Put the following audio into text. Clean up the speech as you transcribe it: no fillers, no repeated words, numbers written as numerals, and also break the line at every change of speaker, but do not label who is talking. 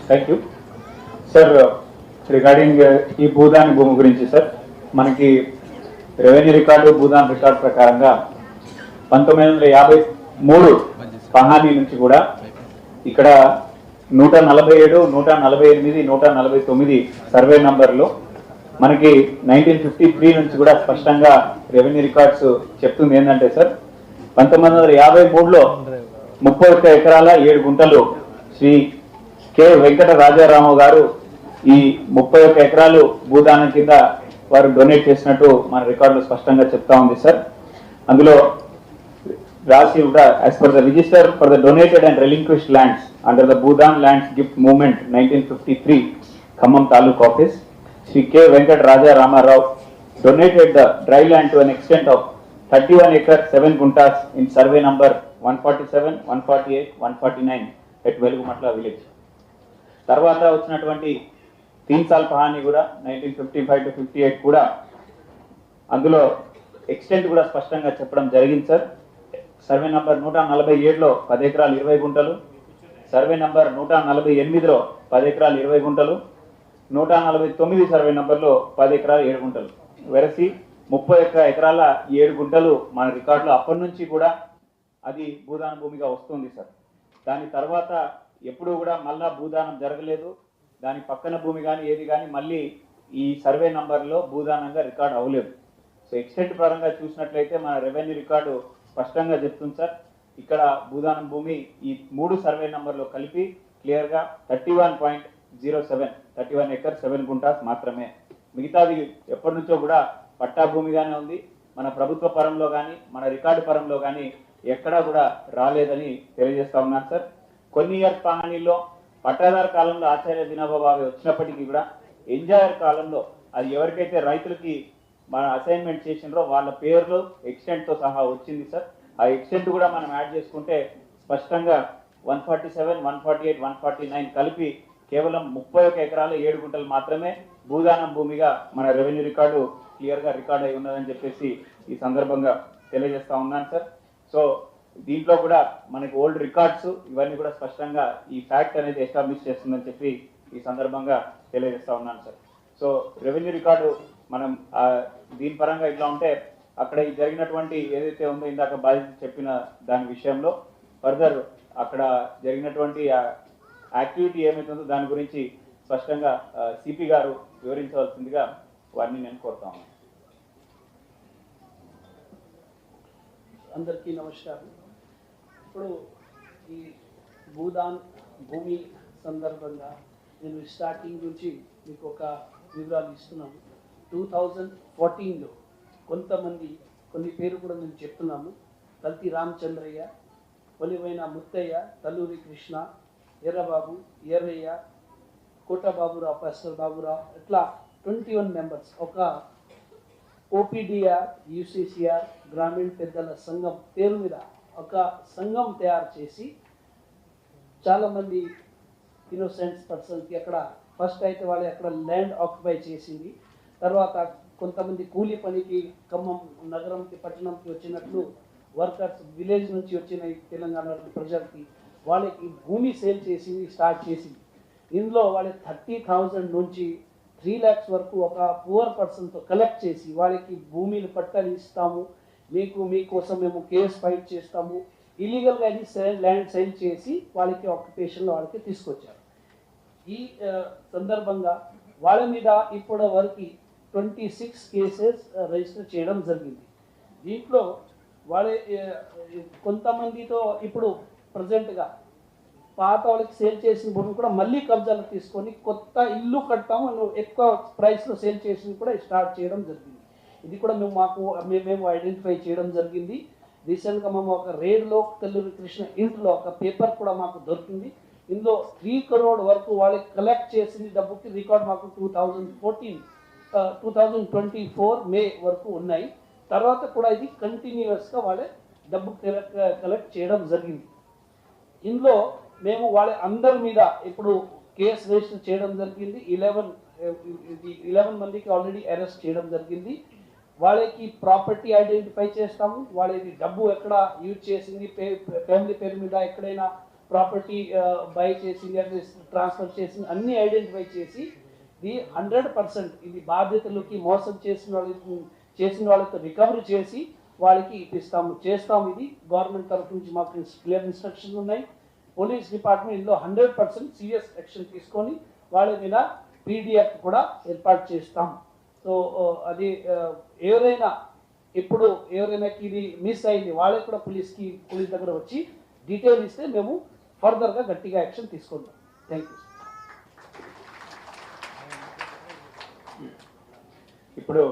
Thank you sir. Regarding ఈ భూదాన్ భూమి గురించి సార్, మనకి రెవెన్యూ రికార్డు భూదాన్ రికార్డు ప్రకారంగా 1953 పహానీ నుంచి కూడా ఇక్కడ 147, 148, 149 సర్వే నంబర్లో మనకి 1953 నుంచి కూడా స్పష్టంగా రెవెన్యూ రికార్డ్స్ చెప్తుంది ఏంటంటే సార్, 1953లో 31 ఎకరాల 7 గుంటలు శ్రీ కె వెంకట రాజారామరావు గారు ఈ 31 ఎకరాలు భూదానం కింద వారు డొనేట్ చేసినట్టు మన రికార్డులో స్పష్టంగా చెప్తా ఉంది సార్. అందులో రాసి కూడా as per the register for the donated and relinquished lands under the Bhoodan lands gift movement 1953 Khammam taluk office, Shri K Venkata Rajaramarao donated the dry land to an extent of 31 acres 7 guntas in survey number 147, 148, 149 at Velugumatla village. తర్వాత వచ్చినటువంటి 3 సాల్ పహానీ కూడా 1955 to 58 కూడా అందులో extent కూడా స్పష్టంగా చెప్పడం జరిగింది సార్. సర్వే నంబర్ 147లో 10 ఎకరాలు 20 గుంటలు, సర్వే నంబర్ 148లో 10 ఎకరాలు 20 గుంటలు, 149 సర్వే నంబర్లో 10 ఎకరాలు 7 గుంటలు, వెరసి 31 ఎకరాల 7 గుంటలు మన రికార్డులో అప్పటి నుంచి కూడా అది భూదాన భూమిగా వస్తుంది సార్. దాని తర్వాత ఎప్పుడు కూడా మళ్ళా భూదానం జరగలేదు. దాని పక్కన భూమి కానీ ఏది కానీ మళ్ళీ ఈ సర్వే నంబర్లో భూదానంగా రికార్డు అవ్వలేదు. సో ఎక్స్టెంట్ పరంగా చూసినట్లయితే మన రెవెన్యూ రికార్డు స్పష్టంగా చెప్తుంది సార్, ఇక్కడ భూదానం భూమి ఈ 3 సర్వే నంబర్లో కలిపి క్లియర్గా 31 ఎకర్ 7 గుంటాస్ మాత్రమే. మిగతాది ఎప్పటి నుంచో కూడా పట్టా భూమిగానే ఉంది. మన ప్రభుత్వ పరంలో కానీ మన రికార్డు పరంలో కానీ ఎక్కడా కూడా రాలేదని తెలియజేస్తా ఉన్నాను సార్. కొన్ని ఇయర్స్ పహానీలో పట్టాదారు కాలంలో ఆచార్య వినోబా భావే వచ్చినప్పటికీ కూడా ఎంజాయర్ కాలంలో అది ఎవరికైతే రైతులకి మన అసైన్మెంట్ చేసినారో వాళ్ళ పేర్లు ఎక్స్టెంట్తో సహా వచ్చింది సార్. ఆ ఎక్స్టెంట్ కూడా మనం యాడ్ చేసుకుంటే స్పష్టంగా 147, 148, 149 కలిపి కేవలం 31 ఎకరాలు 7 గుంటలు మాత్రమే భూదానం భూమిగా మన రెవెన్యూ రికార్డు క్లియర్గా రికార్డ్ అయి ఉన్నదని చెప్పేసి ఈ సందర్భంగా తెలియజేస్తా ఉన్నాను సార్. సో దీంట్లో కూడా మనకి ఓల్డ్ రికార్డ్స్ ఇవన్నీ కూడా స్పష్టంగా ఈ ఫ్యాక్ట్ అనేది ఎస్టాబ్లిష్ చేస్తుందని చెప్పి ఈ సందర్భంగా తెలియజేస్తా ఉన్నాను సార్. సో రెవెన్యూ రికార్డు మనం దీని పరంగా ఇట్లా ఉంటే అక్కడ జరిగినటువంటి ఏదైతే ఉందో ఇందాక బాధ్యత చెప్పిన దాని విషయంలో ఫర్దర్ అక్కడ జరిగినటువంటి యాక్టివిటీ ఏమైతుందో దాని గురించి స్పష్టంగా సిపి గారు వివరించవలసిందిగా వారిని నేను కోరుతా ఉన్నాను.
అందరికీ నమస్కారం. ఇప్పుడు ఈ భూదాన్ భూమి సందర్భంగా నేను స్టార్టింగ్ నుంచి మీకు ఒక వివరాలు ఇస్తున్నాను. 2014లో కొన్ని పేరు కూడా నేను చెప్తున్నాము. కల్తి రామచంద్రయ్య, కొలివైన ముత్తయ్య, తల్లూరి కృష్ణ, ఎర్రబాబు, ఎర్రయ్య, కోటబాబురావు, ప్రొఫెసర్ బాబురావు, ఇట్లా 21 మెంబర్స్ ఒక ఓపీడీఆర్, యూసీసీఆర్, గ్రామీణ పెద్దల సంఘం పేరు మీద ఒక సంఘం తయారు చేసి చాలామంది ఇన్నోసెంట్స్ పర్సన్కి అక్కడ ఫస్ట్ అయితే వాళ్ళు అక్కడ ల్యాండ్ ఆక్యుపై చేసింది. తర్వాత కొంతమంది కూలీ పనికి ఖమ్మం నగరంకి పట్టణంకి వచ్చినట్లు వర్కర్స్ విలేజ్ నుంచి వచ్చిన తెలంగాణ ప్రజలకి వాళ్ళకి భూమి సేల్ చేసింది స్టార్ట్ చేసింది. ఇందులో వాళ్ళకి 30,000 నుంచి 3 lakhs వరకు ఒక పువర్ పర్సన్తో కలెక్ట్ చేసి వాళ్ళకి భూమిని పట్టాలు ఇస్తాము, మీకోసం మేము కేసు ఫైట్ చేస్తాము, ఇల్లీగల్గా అది ల్యాండ్ సేల్ చేసి వాళ్ళకి ఆక్యుపేషన్లో వాళ్ళకి తీసుకొచ్చారు. ఈ సందర్భంగా వాళ్ళ మీద ఇప్పటి వరకు 26 కేసెస్ రిజిస్టర్ చేయడం జరిగింది. దీంట్లో వాళ్ళ కొంతమందితో ఇప్పుడు ప్రజెంట్గా పాత వాళ్ళకి సేల్ చేసిన భూమి కూడా మళ్ళీ కబ్జాలు తీసుకొని కొత్త ఇల్లు కట్టాము ఎక్కువ ప్రైస్లో సేల్ చేసి కూడా స్టార్ట్ చేయడం జరిగింది. ఇది కూడా మేము ఐడెంటిఫై చేయడం జరిగింది. రీసెంట్గా మేము ఒక రేడ్లో తల్లూరి కృష్ణ ఇంట్లో ఒక పేపర్ కూడా మాకు దొరికింది. ఇందులో 3 crore వరకు వాళ్ళకి కలెక్ట్ చేసిన డబ్బుకి రికార్డ్ మాకు 2024 మే వరకు ఉన్నాయి. తర్వాత కూడా ఇది కంటిన్యూస్గా వాళ్ళే డబ్బు కలెక్ట్ చేయడం జరిగింది. ఇందులో మేము వాళ్ళ అందరి మీద ఇప్పుడు కేసు రిజిస్టర్ చేయడం జరిగింది. 11 మందికి ఆల్రెడీ అరెస్ట్ చేయడం జరిగింది. వాళ్ళకి ప్రాపర్టీ ఐడెంటిఫై చేస్తాము, వాళ్ళకి డబ్బు ఎక్కడ యూజ్ చేసింది, ఫ్యామిలీ పేరు మీద ఎక్కడైనా ప్రాపర్టీ బై చేసి లేదా ట్రాన్స్ఫర్ చేసి అన్ని ఐడెంటిఫై చేసి ఇది 100% ఇది బాధ్యతలకి మోసం చేసిన వాళ్ళకి రికవరీ చేసి వాళ్ళకి ఇప్పిస్తాము చేస్తాము. ఇది గవర్నమెంట్ తరఫు నుంచి మాకు క్లియర్ ఇన్స్ట్రక్షన్స్ ఉన్నాయి. పోలీస్ డిపార్ట్మెంట్ ఇందులో 100% సీరియస్ యాక్షన్ తీసుకొని వాళ్ళ మీద పీడీ యాక్ట్ కూడా ఏర్పాటు చేస్తాం. సో అది ఎవరైనా ఇది మిస్ అయింది వాళ్ళకి కూడా పోలీస్ దగ్గర వచ్చి డీటెయిల్ ఇస్తే మేము ఫర్దర్గా గట్టిగా యాక్షన్ తీసుకుంటాం. Thank you.
ఇప్పుడు